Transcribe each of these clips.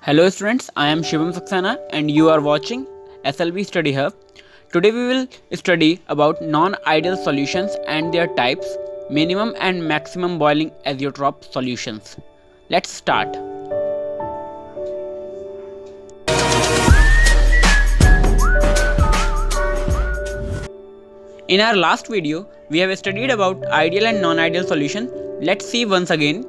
Hello students, I am Shivam Saxena and you are watching SLB Study Hub. Today we will study about non-ideal solutions and their types, minimum and maximum boiling azeotrope solutions. Let's start. In our last video, we have studied about ideal and non-ideal solutions. Let's see once again.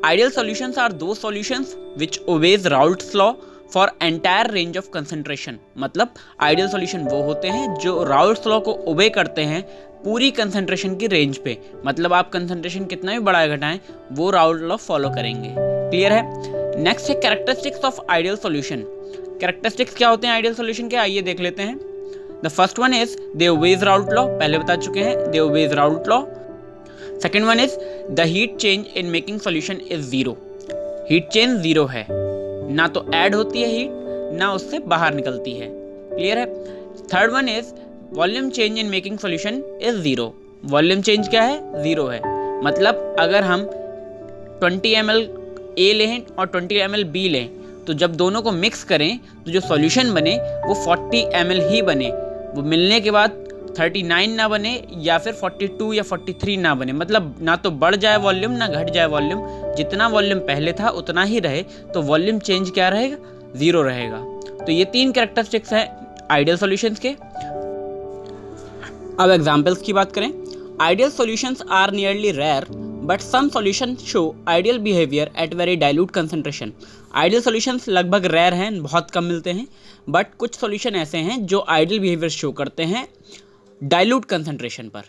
Ideal solutions are those solutions which obeys Raoult's law for entire range of concentration. मतलब ideal solution वो होते हैं जो Raoult's law को ओबे करते हैं पूरी कंसंट्रेशन की रेंज पे. मतलब आप कंसंट्रेशन कितना भी बढ़ाए घटाएं वो राउल्ट लॉ फॉलो करेंगे. क्लियर है. नेक्स्ट है characteristics of ideal solution. Characteristics क्या होते हैं आइडियल सॉल्यूशन के, आइए देख लेते हैं. The first one is they obey Raoult law, पहले बता चुके हैं, they obey Raoult law. Second one is the heat change in making solution is zero. Heat change zero है, ना तो ऐड होती है हीट ना उससे बाहर निकलती है. क्लियर है. Third one is volume change in making solution is zero. Volume change क्या है, जीरो है. मतलब अगर हम 20 ml ए लें और 20 ml बी लें तो जब दोनों को मिक्स करें तो जो सॉल्यूशन बने वो 40 ml ही बने. वो मिलने के बाद 39 ना बने या फिर 42 या 43 ना बने. मतलब ना तो बढ़ जाए वॉल्यूम ना घट जाए वॉल्यूम, जितना वॉल्यूम पहले था उतना ही रहे. तो वॉल्यूम चेंज क्या रहेगा, जीरो रहेगा. तो ये तीन कैरेक्टरिस्टिक्स हैं आइडियल सॉल्यूशंस के. अब एग्जांपल्स की बात करें. Ideal solutions are nearly rare but some solution show ideal behaviour at very dilute concentration. Ideal solutions लगभग रेयर हैं, बहुत कम मिलते हैं, बट कुछ सॉल्यूशन ऐसे हैं जो आइडियल बिहेवियर शो करते हैं डाइल्यूट कंसंट्रेशन पर,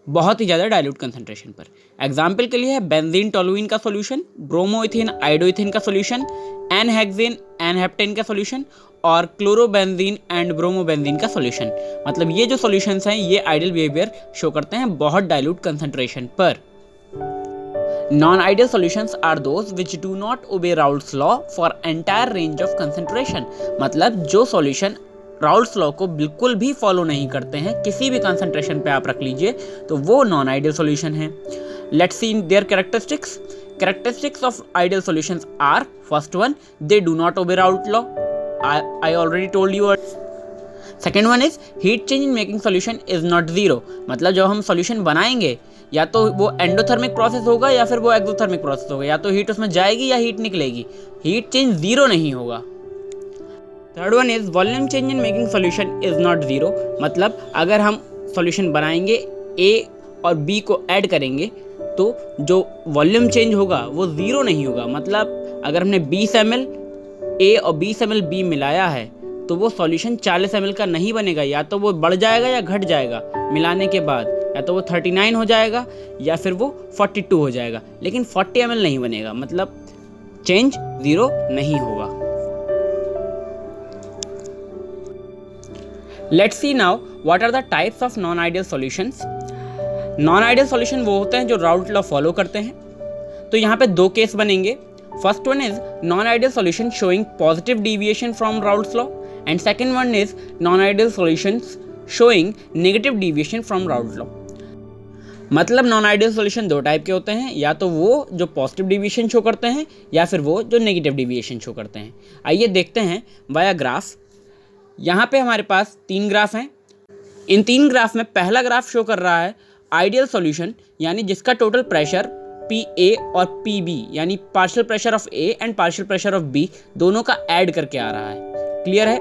बहुत ही ज़्यादा डाइल्यूट कंसंट्रेशन पर. एग्जाम्पल के लिए है बेंजीन टोलुइन का सॉल्यूशन, ब्रोमोइथिन आइडोइथिन का solution, n hexane n heptane का सॉल्यूशन और क्लोरोबेंजीन एंड ब्रोमोबेंजीन का सॉल्यूशन. मतलब ये जो सॉल्यूशंस हैं ये आइडियल बिहेवियर शो करते हैं बहुत डाइल्यूट कंसंट्रेशन पर. Non-ideal solutions are those which do not obey Raoult's law for entire range of concentration. मतलब जो सॉल्यूशन राउल्ट्स लॉ को बिल्कुल भी फॉलो नहीं करते हैं, किसी भी कंसंट्रेशन पे आप रख लीजिए तो वो नॉन आइडियल सॉल्यूशन है. Let's see their characteristics. Characteristics of ideal solutions are, first one, they do not obey Raoult law. I already told you. Second one is heat change in making solution is not zero. मतलब जब हम solution बनाएंगे या तो वो endothermic process होगा या फिर वो एक्सोथर्मिक प्रोसेस होगा, या तो हीट उसमें जाएगी या हीट निकलेगी. हीट चेंज जीरो नहीं होगा. Third one is volume change in making solution is not zero. मतलब अगर हम सॉल्यूशन बनाएंगे ए और बी को ऐड करेंगे तो जो वॉल्यूम चेंज होगा वो जीरो नहीं होगा. मतलब अगर हमने 20 ml ए और 20 ml बी मिलाया है तो वो सॉल्यूशन 40 ml का नहीं बनेगा, या तो वो बढ़ जाएगा या घट जाएगा मिलाने के बाद, या तो वो 39 हो जाएगा या फिर वो 42 हो जाएगा, लेकिन 40 ml नहीं बनेगा. मतलब चेंज जीरो नहीं होगा. Let's see now what are the types of non ideal solutions. Non ideal solution वो होते हैं जो राउल्ट लॉ फॉलो करते हैं. तो यहाँ पे दो केस बनेंगे. First one is non ideal solution showing positive deviation from Raoult's law and second one is non ideal solutions showing negative deviation from Raoult law. मतलब नॉन आइडियल सॉल्यूशन दो type के होते हैं, या तो वो जो पॉजिटिव डिविएशन शो करते हैं या फिर वो जो नेगेटिव डिविएशन शो करते हैं. आइए देखते हैं वाया ग्राफ. यहाँ पे हमारे पास तीन ग्राफ हैं. इन तीन ग्राफ में पहला ग्राफ शो कर रहा है आइडियल सॉल्यूशन, यानी जिसका टोटल प्रेशर पी ए और पी बी यानी partial pressure of A and partial pressure of B दोनों का ऐड करके आ रहा है. क्लियर है.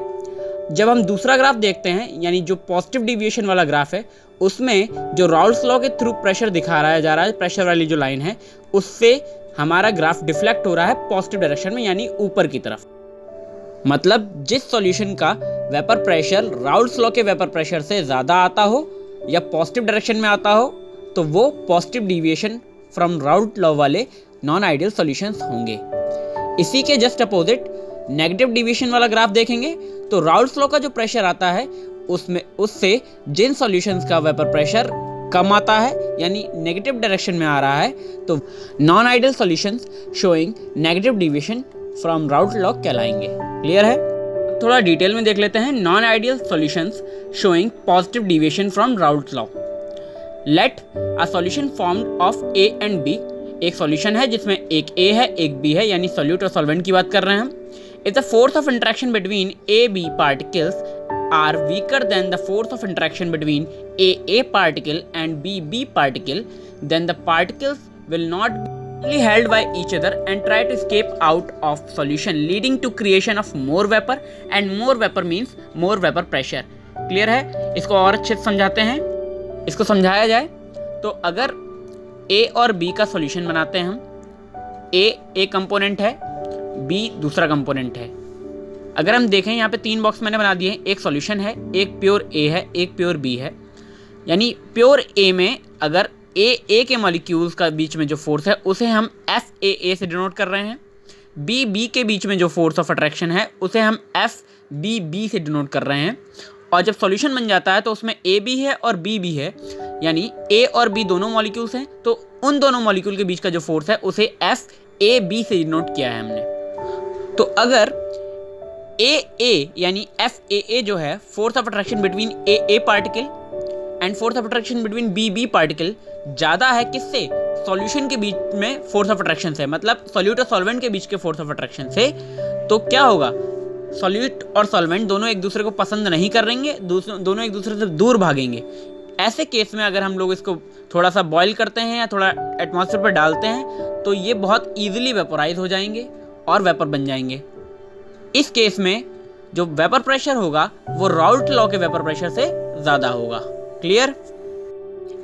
जब हम दूसरा ग्राफ देखते हैं यानी जो पॉजिटिव डिविएशन वाला ग्राफ है, उसमें जो राउल्ट्स लॉ के थ्रू प्रेशर दिखा रहा जा रहा है, प्रेशर वाली जो लाइन है उससे हमारा ग्राफ डिफ्लेक्ट हो रहा है पॉजिटिव डायरेक्शन में यानी ऊपर की तरफ. मतलब जिस सॉल्यूशन का वेपर प्रेशर राउल्ट्स लॉ के वेपर प्रेशर से ज़्यादा आता हो या पॉजिटिव डायरेक्शन में आता हो तो वो positive deviation from Raoult law वाले नॉन आइडियल सॉल्यूशंस होंगे. इसी के जस्ट अपोजिट नेगेटिव डिविएशन वाला ग्राफ देखेंगे तो राउल्ट्स लॉ का जो प्रेशर आता है उससे जिन सॉल्यूशंस का वेपर प्रेशर कम आता है यानी नेगेटिव डायरेक्शन में आ रहा है तो non ideal solutions showing negative deviation from Raoult law कहलाएंगे. क्लियर है. थोड़ा डिटेल में देख लेते हैं non ideal solutions showing positive deviation from Raoult law. Let a solution formed of A and B एक सॉल्यूशन है जिसमें एक ए है एक बी है, यानी सॉल्यूट और सॉल्वेंट की बात कर रहे हैं हम। If the force of interaction between A B particles are weaker than the force of interaction between A particle and B particle, then the particles will not be held by each other and try to escape out of solution, leading to creation of more vapor, and more vapor means more vapor pressure. Clear है? इसको और अच्छे से समझाते हैं। इसको समझाया जाए तो अगर A और B का सॉल्यूशन बनाते हैं हम, A एक कंपोनेंट है, B दूसरा कंपोनेंट है। अगर हम देखें यहाँ पे 3 बॉक्स मैंने बना दिए, एक सॉल्यूशन है, एक प्योर A है, एक प्योर B है। यानी प्योर A में अगर ए के मॉलिक्यूल्स का बीच में जो फोर्स है उसे हम FAA से डिनोट कर रहे हैं। बी के बीच में जो फोर्स ऑफ अट्रैक्शन है उसे हम FBB से डिनोट कर रहे हैं। और जब सॉल्यूशन बन जाता है तो उसमें ए भी है और बी भी है, यानी ए और बी दोनों मॉलिक्यूल्स हैं, तो उन दोनों मॉलिक्यूल के बीच का जो फोर्स है उसे FAB से डिनोट किया है हमने। तो अगर AA यानी FAA जो है force of attraction between AA particle and force of attraction between BB particle ज़्यादा है किससे? सॉल्यूशन के बीच में फोर्स ऑफ अट्रैक्शन से, मतलब सॉल्यूट और सॉल्वेंट के बीच के फोर्स ऑफ अट्रैक्शन से। तो क्या होगा? सॉल्यूट और सॉल्वेंट दोनों एक दूसरे को पसंद नहीं करेंगे, दोनों एक दूसरे से दूर भागेंगे। ऐसे केस में अगर हम लोग इसको थोड़ा सा बॉईल करते हैं या थोड़ा एटमॉस्फेयर पर डालते हैं तो ये बहुत ईजिली वेपोराइज हो जाएंगे और वेपर बन जाएंगे। इस केस में जो वेपर प्रेशर होगा वो राउल्ट लॉ के वेपर प्रेशर से ज़्यादा होगा। Clear?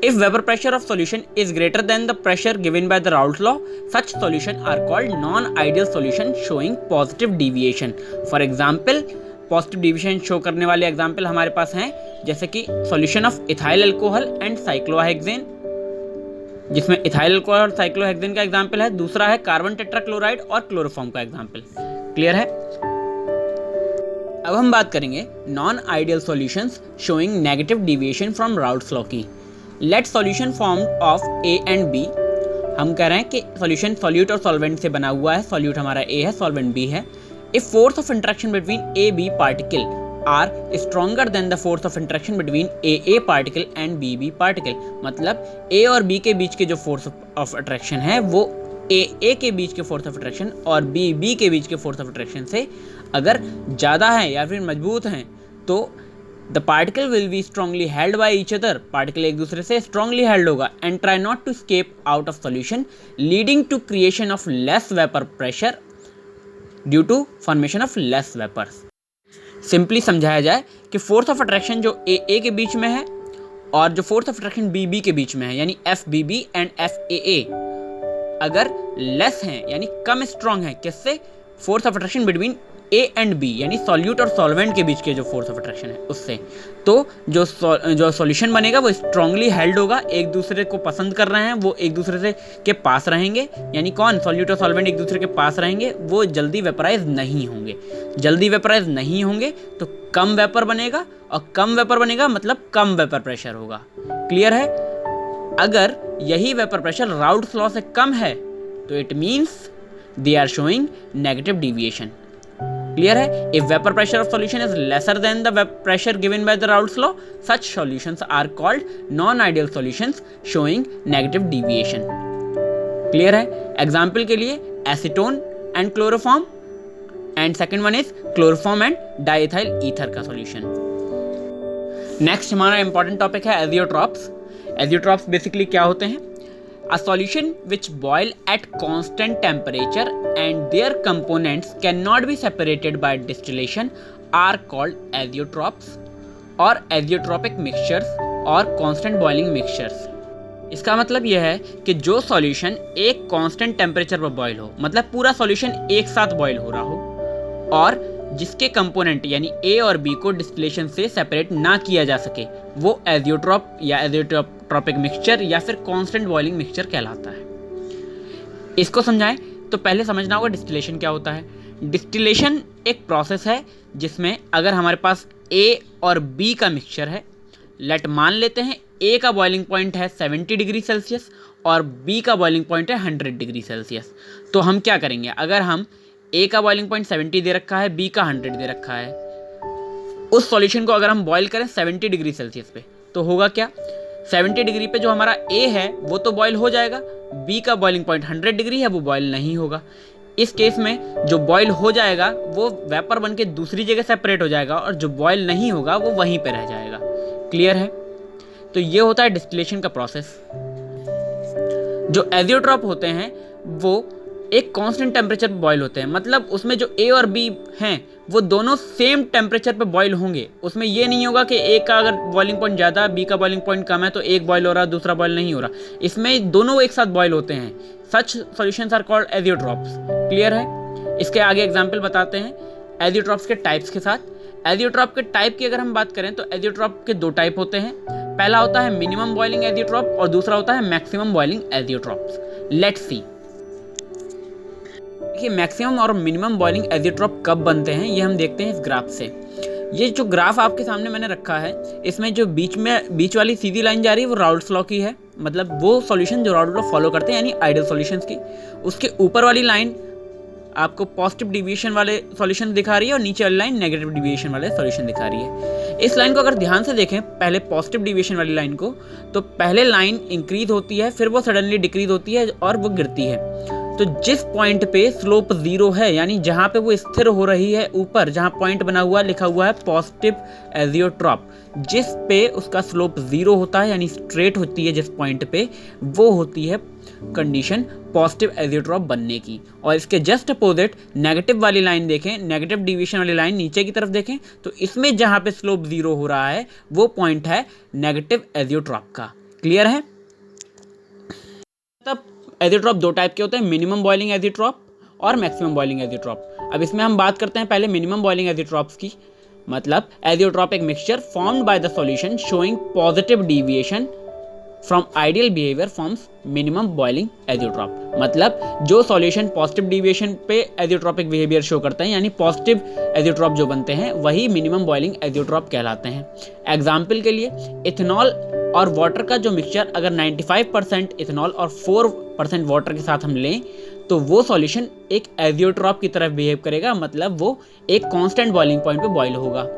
If vapor pressure of solution is greater than the pressure given by the Raoult law, such solutions are called non-ideal solution showing positive deviation. For example, positive deviation show करने वाले example हमारे पास हैं, जैसे कि solution of ethyl alcohol and cyclohexane, जिसमें ethyl alcohol और cyclohexane का example है। दूसरा है कार्बन टेट्राक्लोराइड और क्लोरोफॉर्म का एग्जाम्पल। क्लियर है? अब हम बात करेंगे non ideal solutions showing negative deviation from Raoult's law की। Let solution form of A and B, हम कह रहे हैं कि सॉल्यूशन सॉल्यूट और सॉल्वेंट से बना हुआ है। सॉल्यूट हमारा A है, सॉल्वेंट B है। If force of interaction between AB particle are stronger than the force of interaction between AA particle and BB particle, मतलब A और B के बीच के जो फोर्स ऑफ अट्रैक्शन है वो AA के बीच के फोर्स ऑफ अट्रैक्शन और BB के बीच के फोर्स ऑफ अट्रैक्शन से अगर ज़्यादा है या फिर मजबूत हैं तो the particle will be strongly held by each other, particle एक दूसरे से स्ट्रांगली हेल्ड होगा, and try not to escape out of solution, leading to creation of less vapour pressure due to formation of less vapours. Simply समझाया जाए कि force of attraction जो AA के बीच में है और जो फोर्स ऑफ अट्रैक्शन BB के बीच में है, यानी FBB एंड FAA, अगर लेस हैं यानी कम स्ट्रांग है, किससे? Force of attraction between A and B, यानी सॉल्यूट और सॉल्वेंट के बीच के जो फोर्स ऑफ अट्रैक्शन है उससे, तो जो सॉल्यूशन बनेगा वो स्ट्रांगली हेल्ड होगा, एक दूसरे को पसंद कर रहे हैं, वो एक दूसरे से के पास रहेंगे, यानी कौन? सॉल्यूट और सॉल्वेंट एक दूसरे के पास रहेंगे, वो जल्दी वेपराइज नहीं होंगे। जल्दी वेपराइज नहीं होंगे तो कम वेपर बनेगा, और कम वेपर बनेगा मतलब कम वेपर प्रेशर होगा। क्लियर है? अगर यही वेपर प्रेशर राउल्ट्स लॉ से कम है तो it means they are showing negative deviation. Clear है? If vapour pressure of solution is lesser than the pressure given by the Raoult's law, such solutions are called non ideal solutions showing negative deviation. Clear है? Example के लिए acetone and chloroform, and second one is chloroform and diethyl ether का solution. Next हमारा important topic है azeotropes. Azeotropes basically क्या होते हैं? A solution which boil at constant temperature and their components cannot be separated by distillation are called azeotrophs or azeotropic mixtures or constant boiling mixtures। इसका मतलब यह है कि जो सॉल्यूशन एक कांस्टेंट टेम्परेचर पर बॉयल हो, मतलब पूरा सॉल्यूशन एक साथ बॉयल हो रहा हो, और जिसके कंपोनेंट यानी ए और बी को डिस्टिलेशन से सेपरेट ना किया जा सके, वो एजियोट्रॉप या एजियोट्रॉपिक मिक्सचर या फिर कांस्टेंट बॉइलिंग मिक्सचर कहलाता है। इसको समझाएं तो पहले समझना होगा डिस्टिलेशन क्या होता है। डिस्टिलेशन एक प्रोसेस है जिसमें अगर हमारे पास ए और बी का मिक्सचर है, लेट मान लेते हैं ए का बॉइलिंग पॉइंट है 70 डिग्री सेल्सियस और बी का बॉइलिंग पॉइंट है 100 डिग्री सेल्सियस, तो हम क्या करेंगे? अगर हम ए का बॉइलिंग पॉइंट 70 दे रखा है, बी का 100 दे रखा है, उस सॉल्यूशन को अगर हम बॉईल करें 70 डिग्री सेल्सियस पे तो होगा क्या? 70 डिग्री पे जो हमारा ए है वो तो बॉयल हो जाएगा, बी का बॉइलिंग पॉइंट 100 डिग्री है, वो बॉयल नहीं होगा। इस केस में जो बॉयल हो जाएगा वो वेपर बन के दूसरी जगह सेपरेट हो जाएगा और जो बॉयल नहीं होगा वो वहीं पे रह जाएगा। क्लियर है? तो ये होता है डिस्टिलेशन का प्रोसेस। जो एजियोट्रॉप होते हैं वो एक कांस्टेंट टेम्परेचर पे बॉयल होते हैं, मतलब उसमें जो ए और बी हैं वो दोनों सेम टेम्परेचर पे बॉयल होंगे। उसमें ये नहीं होगा कि एक का अगर बॉइलिंग पॉइंट ज़्यादा बी का बॉइलिंग पॉइंट कम है तो एक बॉयल हो रहा है दूसरा बॉयल नहीं हो रहा। इसमें दोनों एक साथ बॉयल होते हैं। Such solutions are called azeotropes. Clear है? इसके आगे एग्जाम्पल बताते हैं एजियोट्रॉप्स के टाइप्स के साथ। एजियोट्रॉप के टाइप की अगर हम बात करें तो एजियोट्रॉप के 2 टाइप होते हैं। पहला होता है मिनिमम बॉइलिंग एजियोट्रॉप और दूसरा होता है maximum boiling azeotropes. Let's see. देखिए मैक्सिमम और मिनिमम बॉइलिंग एजियोट्रॉप कब बनते हैं ये हम देखते हैं इस ग्राफ से। ये जो ग्राफ आपके सामने मैंने रखा है इसमें जो बीच वाली सीधी लाइन जा रही है वो राउल्ट्स लॉ की है, मतलब वो सॉल्यूशन जो राउल्ट लॉ फॉलो करते हैं यानी आइडियल सॉल्यूशंस की। उसके ऊपर वाली लाइन आपको पॉजिटिव डिविएशन वाले सॉल्यूशन दिखा रही है और नीचे वाली लाइन नेगेटिव डिविएशन वाले सॉल्यूशन दिखा रही है। इस लाइन को अगर ध्यान से देखें पहले पॉजिटिव डिविएशन वाली लाइन को, तो पहले लाइन इंक्रीज होती है फिर वो सडनली डिक्रीज होती है और वो गिरती है। तो जिस पॉइंट पे स्लोप 0 है यानी जहाँ पे वो स्थिर हो रही है ऊपर जहाँ पॉइंट बना हुआ लिखा हुआ है पॉजिटिव एजियोट्रॉप, जिस पे उसका स्लोप 0 होता है यानी स्ट्रेट होती है जिस पॉइंट पे, वो होती है कंडीशन पॉजिटिव एजियोट्रॉप बनने की। और इसके जस्ट अपोजिट नेगेटिव वाली लाइन देखें, नेगेटिव डिविएशन वाली लाइन नीचे की तरफ देखें तो इसमें जहाँ पे स्लोप 0 हो रहा है वो पॉइंट है नेगेटिव एजियोट्रॉप का। क्लियर है? तब एजियोट्रॉप 2 टाइप के होते हैं, मिनिमम बॉइलिंग एजियोट्रॉप और मैक्सिमम बॉइलिंग एजियोट्रॉप। अब इसमें हम बात करते हैं पहले मिनिमम बॉइलिंग एजियोट्रॉप्स की। मतलब azeotropic mixture formed by the solution showing positive deviation from ideal behaviour forms minimum boiling azeotrope. मतलब जो सॉल्यूशन पॉजिटिव डिविएशन पे एजियोट्रॉपिक बिहेवियर शो करते हैं यानी पॉजिटिव एजियोट्रॉप जो बनते हैं वही मिनिमम बॉइलिंग एजियोट्रॉप कहलाते हैं। एग्जाम्पल के लिए इथेनॉल और वाटर का जो मिक्सचर अगर 95% इथेनॉल और 4% वाटर के साथ हम लें तो वो सॉल्यूशन एक एजियोट्रॉप की तरह बिहेव करेगा, मतलब वो एक कांस्टेंट बॉइलिंग पॉइंट पे बॉइल होगा।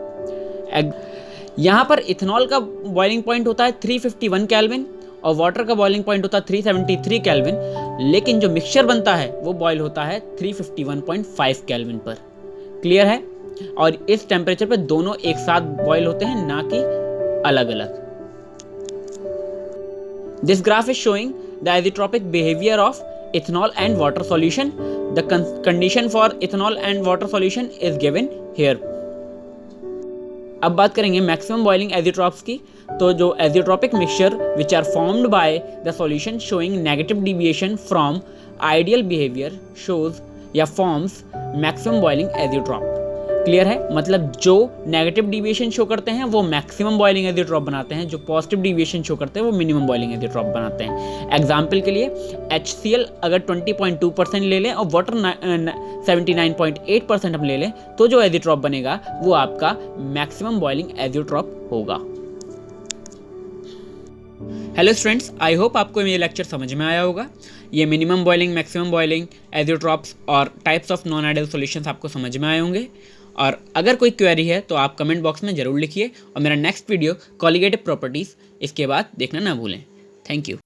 यहाँ पर इथेनॉल का बॉइलिंग पॉइंट होता है 351 केल्विन और वाटर का बॉइलिंग पॉइंट होता है 373 केल्विन, लेकिन जो मिक्सचर बनता है वो बॉइल होता है 351.5 केल्विन पर। क्लियर है? और इस टेम्परेचर पे दोनों एक साथ बॉइल होते हैं, ना कि अलग अलग। This graph is showing the azeotropic behavior of ethanol and water solution. The condition for ethanol and water solution is given here. अब बात करेंगे मैक्सिमम बॉइलिंग एजियोट्रॉप्स की। तो जो azeotropic mixture which are formed by the solution showing negative deviation from ideal behaviour shows या forms maximum boiling azeotrope. Clear है? मतलब जो नेगेटिव डिविएशन शो करते हैं वो मैक्सिमम बॉइलिंग एजियोट्रॉप बनाते हैं, जो पॉजिटिव डिविएशन शो करते हैं वो मिनिमम बॉइलिंग एजियोट्रॉप बनाते हैं। एग्जाम्पल के लिए HCl अगर 20.2% ले लें और वाटर 79.8% हम ले लें तो जो एजियोट्रॉप बनेगा वो आपका मैक्सिमम बॉइलिंग एजियोट्रॉप होगा। हेलो स्टूडेंट्स, आई होप आपको ये लेक्चर समझ में आया होगा। ये minimum boiling, maximum boiling azeotropes और types of non ideal solutions आपको समझ में आए होंगे। और अगर कोई क्वेरी है तो आप कमेंट बॉक्स में ज़रूर लिखिए और मेरा नेक्स्ट वीडियो कॉलिगेटिव प्रॉपर्टीज़ इसके बाद देखना ना भूलें। Thank you.